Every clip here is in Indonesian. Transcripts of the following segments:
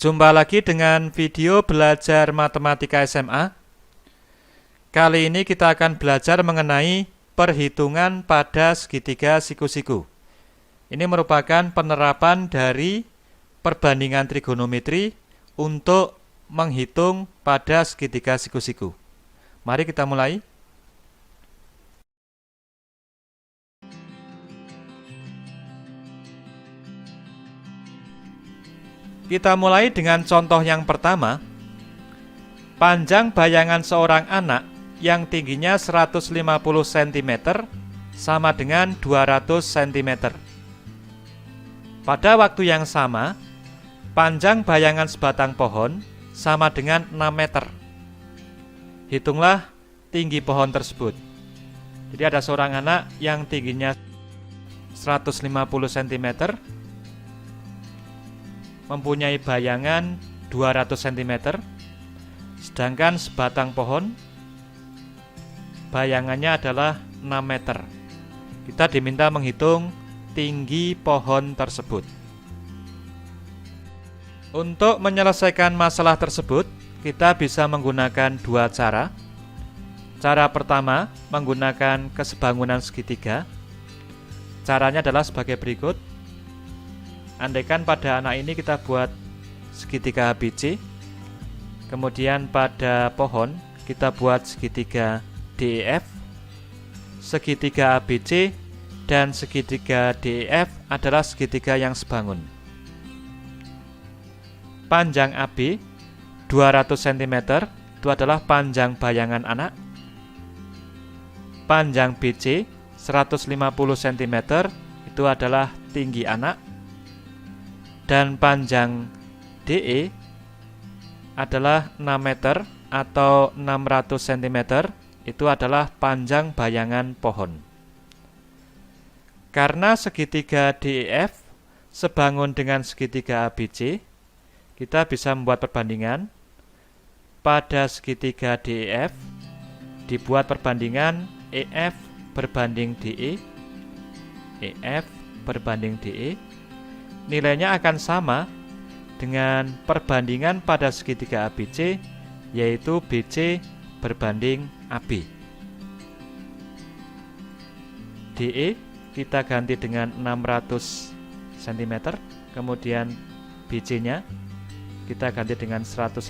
Jumpa lagi dengan video belajar matematika SMA. Kali ini kita akan belajar mengenai perhitungan pada segitiga siku-siku. Ini merupakan penerapan dari perbandingan trigonometri untuk menghitung pada segitiga siku-siku. Mari kita mulai. Kita mulai dengan contoh yang pertama. Panjang bayangan seorang anak yang tingginya 150 cm sama dengan 200 cm. Pada waktu yang sama, panjang bayangan sebatang pohon sama dengan 6 meter. Hitunglah tinggi pohon tersebut. Jadi ada seorang anak yang tingginya 150 cm, mempunyai bayangan 200 cm, sedangkan sebatang pohon bayangannya adalah 6 meter. Kita diminta menghitung tinggi pohon tersebut. Untuk menyelesaikan masalah tersebut, kita bisa menggunakan dua cara. Cara pertama, menggunakan kesebangunan segitiga. Caranya adalah sebagai berikut. Andaikan pada anak ini kita buat segitiga ABC, kemudian pada pohon kita buat segitiga DEF. Segitiga ABC dan segitiga DEF adalah segitiga yang sebangun. Panjang AB 200 cm itu adalah panjang bayangan anak. Panjang BC 150 cm itu adalah tinggi anak. Dan panjang DE adalah 6 meter atau 600 cm, itu adalah panjang bayangan pohon. Karena segitiga DEF sebangun dengan segitiga ABC, kita bisa membuat perbandingan. Pada segitiga DEF dibuat perbandingan EF berbanding DE, EF berbanding DE. Nilainya akan sama dengan perbandingan pada segitiga ABC, yaitu BC berbanding AB. DE kita ganti dengan 600 cm, kemudian BC-nya kita ganti dengan 150,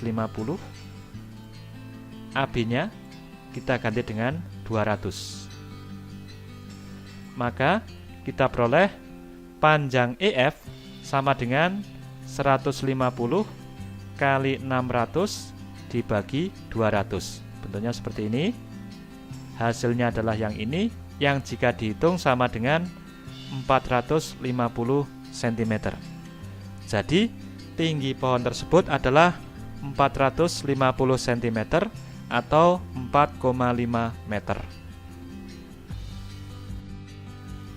AB-nya kita ganti dengan 200. Maka kita peroleh panjang EF sama dengan 150 kali 600 dibagi 200. Bentuknya seperti ini. Hasilnya adalah yang ini, yang jika dihitung sama dengan 450 cm. Jadi, tinggi pohon tersebut adalah 450 cm atau 4,5 meter.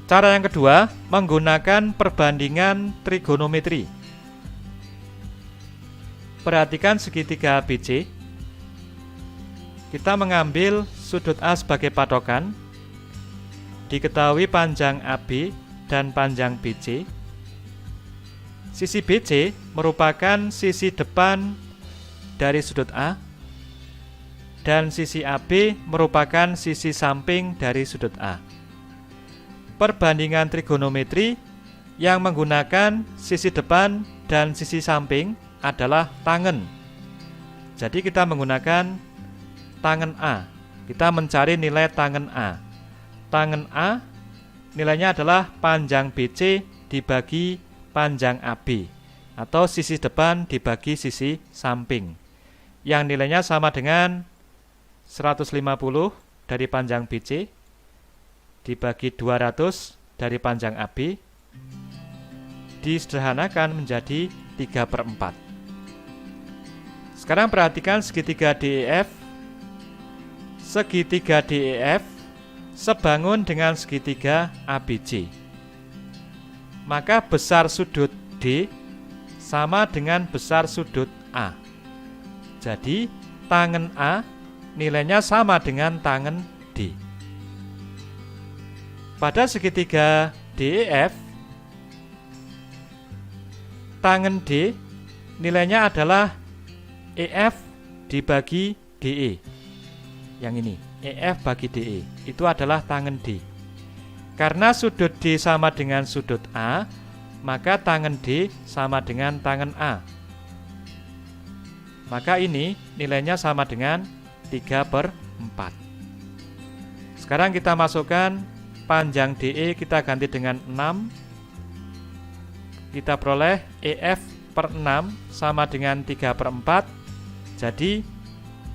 Cara yang kedua, menggunakan perbandingan trigonometri. Perhatikan segitiga ABC. Kita mengambil sudut A sebagai patokan. Diketahui panjang AB dan panjang BC. Sisi BC merupakan sisi depan dari sudut A, dan sisi AB merupakan sisi samping dari sudut A. Perbandingan trigonometri yang menggunakan sisi depan dan sisi samping adalah tangen. Jadi kita menggunakan tangen A. Kita mencari nilai tangen A. Tangen A nilainya adalah panjang BC dibagi panjang AB, atau sisi depan dibagi sisi samping, yang nilainya sama dengan 150 dari panjang BC dibagi 200 dari panjang AB, disederhanakan menjadi 3/4. Sekarang perhatikan segitiga DEF. Segitiga DEF sebangun dengan segitiga ABC. Maka besar sudut D sama dengan besar sudut A. Jadi tangen A nilainya sama dengan tangen D. Pada segitiga DEF, tangen D nilainya adalah EF dibagi DE. Yang ini, EF bagi DE, itu adalah tangen D. Karena sudut D sama dengan sudut A, maka tangen D sama dengan tangen A. Maka ini nilainya sama dengan 3/4. Sekarang kita masukkan panjang DE, kita ganti dengan 6. Kita peroleh EF per 6 sama dengan 3/4. Jadi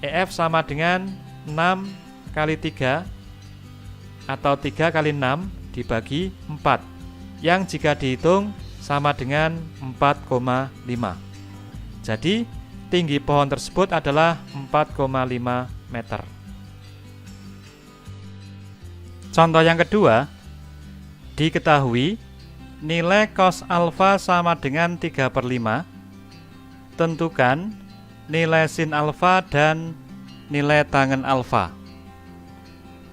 EF sama dengan 6 kali 3 atau 3 kali 6 dibagi 4, yang jika dihitung sama dengan 4,5. Jadi tinggi pohon tersebut adalah 4,5 meter. Contoh yang kedua, diketahui nilai cos alfa sama dengan 3/5. Tentukan nilai sin alfa dan nilai tangen alfa.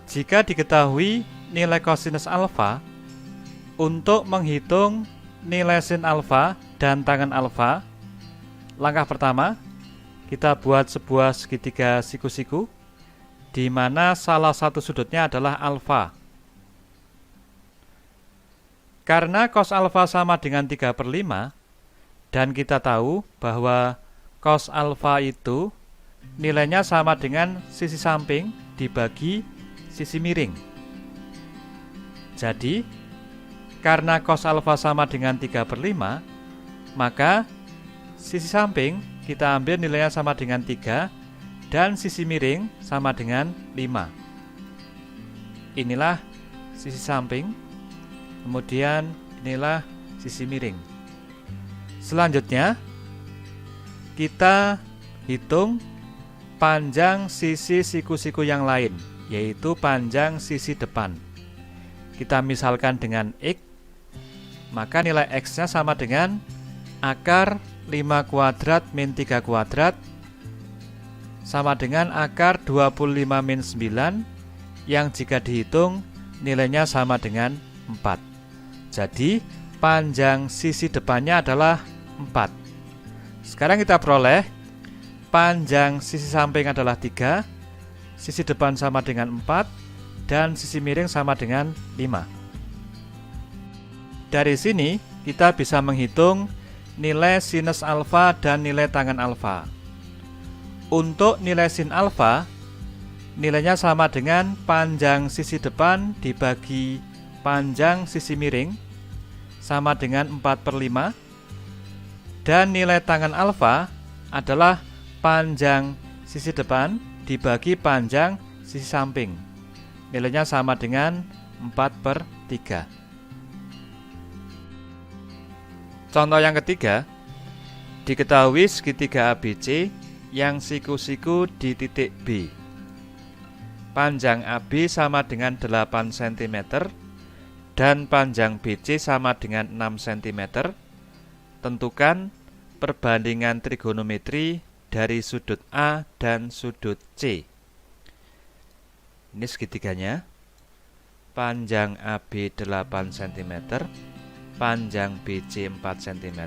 Jika diketahui nilai kosinus alfa, untuk menghitung nilai sin alfa dan tangen alfa, langkah pertama, kita buat sebuah segitiga siku-siku, di mana salah satu sudutnya adalah alfa. Karena cos alfa sama dengan 3/5, dan kita tahu bahwa cos alfa itu nilainya sama dengan sisi samping dibagi sisi miring. Jadi, karena cos alfa sama dengan 3/5, maka sisi samping kita ambil nilainya sama dengan 3, dan sisi miring sama dengan 5. Inilah sisi samping, kemudian inilah sisi miring. Selanjutnya, kita hitung panjang sisi siku-siku yang lain, yaitu panjang sisi depan. Kita misalkan dengan X, maka nilai X-nya sama dengan akar 5 kuadrat min 3 kuadrat sama dengan akar 25 min 9, yang jika dihitung nilainya sama dengan 4. Jadi panjang sisi depannya adalah 4. Sekarang kita peroleh panjang sisi samping adalah 3, sisi depan sama dengan 4, dan sisi miring sama dengan 5. Dari sini kita bisa menghitung nilai sinus alfa dan nilai tangen alfa. Untuk nilai sin alfa, nilainya sama dengan panjang sisi depan dibagi panjang sisi miring, sama dengan 4/5. Dan nilai tangen alfa adalah panjang sisi depan dibagi panjang sisi samping. Nilainya sama dengan 4/3. Contoh yang ketiga, diketahui segitiga ABC yang siku-siku di titik B. Panjang AB sama dengan 8 cm dan panjang BC sama dengan 6 cm. Tentukan perbandingan trigonometri dari sudut A dan sudut C. Ini segitiganya. Panjang AB 8 cm, panjang BC 4 cm.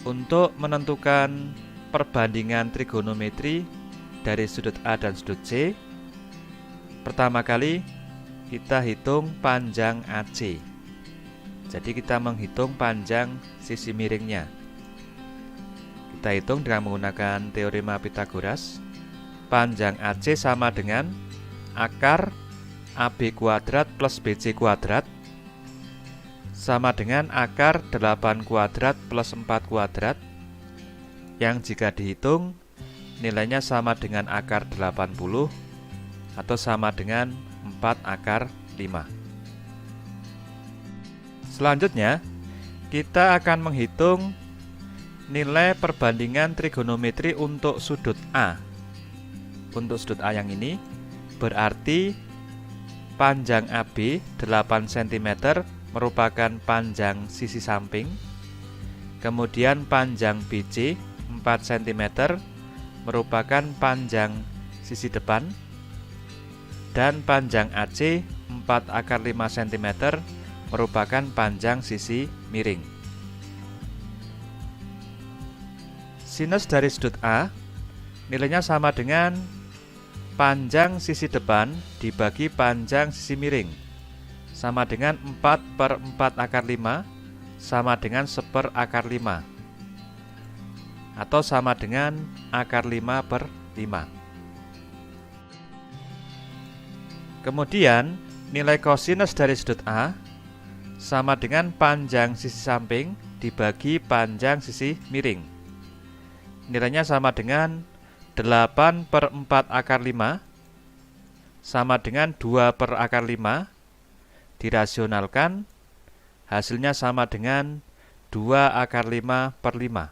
Untuk menentukan perbandingan trigonometri dari sudut A dan sudut C, pertama kali kita hitung panjang AC. Jadi kita menghitung panjang sisi miringnya. Kita hitung dengan menggunakan teorema Pythagoras. Panjang AC sama dengan akar AB kuadrat plus BC kuadrat sama dengan akar 8 kuadrat plus 4 kuadrat, yang jika dihitung nilainya sama dengan akar 80 atau sama dengan 4 akar 5. Selanjutnya, kita akan menghitung nilai perbandingan trigonometri untuk sudut A. Untuk sudut A yang ini, berarti panjang AB 8 cm merupakan panjang sisi samping, kemudian panjang BC 4 cm merupakan panjang sisi depan, dan panjang AC 4 akar 5 cm merupakan panjang sisi miring. sinus dari sudut A nilainya sama dengan panjang sisi depan dibagi panjang sisi miring, sama dengan 4/4 × 5 sama dengan 1/5, atau sama dengan akar 5/5. Kemudian nilai kosinus dari sudut A sama dengan panjang sisi samping dibagi panjang sisi miring. Nilainya sama dengan 8/4 × 5 sama dengan 2/5, dirasionalkan, hasilnya sama dengan 2/5/5.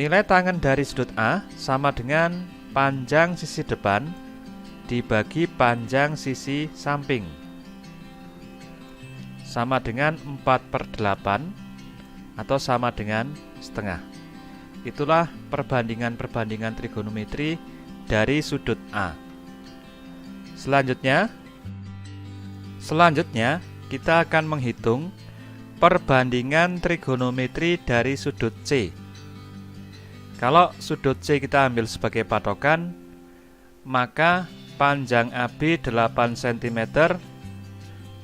Nilai tangen dari sudut A sama dengan panjang sisi depan dibagi panjang sisi samping, sama dengan 4/8 atau sama dengan setengah. Itulah perbandingan-perbandingan trigonometri dari sudut A. Selanjutnya kita akan menghitung perbandingan trigonometri dari sudut C. Kalau sudut C kita ambil sebagai patokan, maka panjang AB 8 cm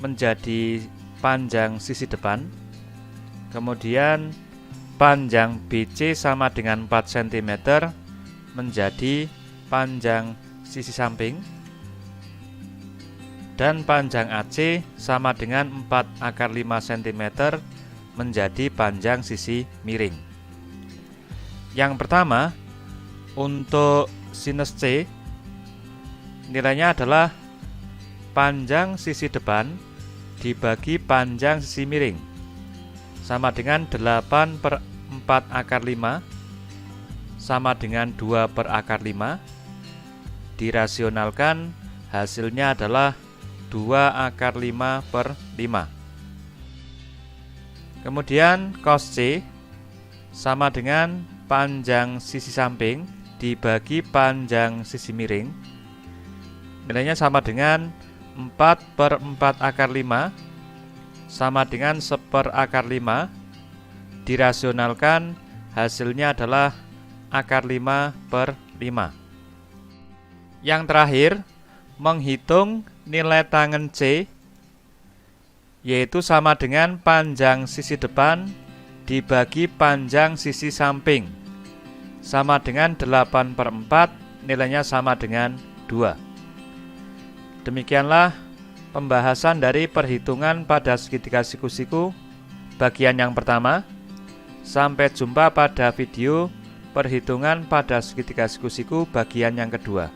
menjadi panjang sisi depan, kemudian panjang BC sama dengan 4 cm menjadi panjang sisi samping, dan panjang AC sama dengan 4/5 cm menjadi panjang sisi miring. Yang pertama, untuk sinus C nilainya adalah panjang sisi depan dibagi panjang sisi miring, sama dengan 8/4 × 5 sama dengan 2/5, dirasionalkan, hasilnya adalah 2/5/5. Kemudian cos C sama dengan panjang sisi samping dibagi panjang sisi miring, nilainya sama dengan 4/4 × 5 sama dengan 1/5, dirasionalkan, hasilnya adalah akar 5/5. Yang terakhir, menghitung nilai tangen C, yaitu sama dengan panjang sisi depan dibagi panjang sisi samping, sama dengan 8/4, nilainya sama dengan 2. Demikianlah pembahasan dari perhitungan pada segitiga siku-siku bagian yang pertama. Sampai jumpa pada video perhitungan pada segitiga siku-siku bagian yang kedua.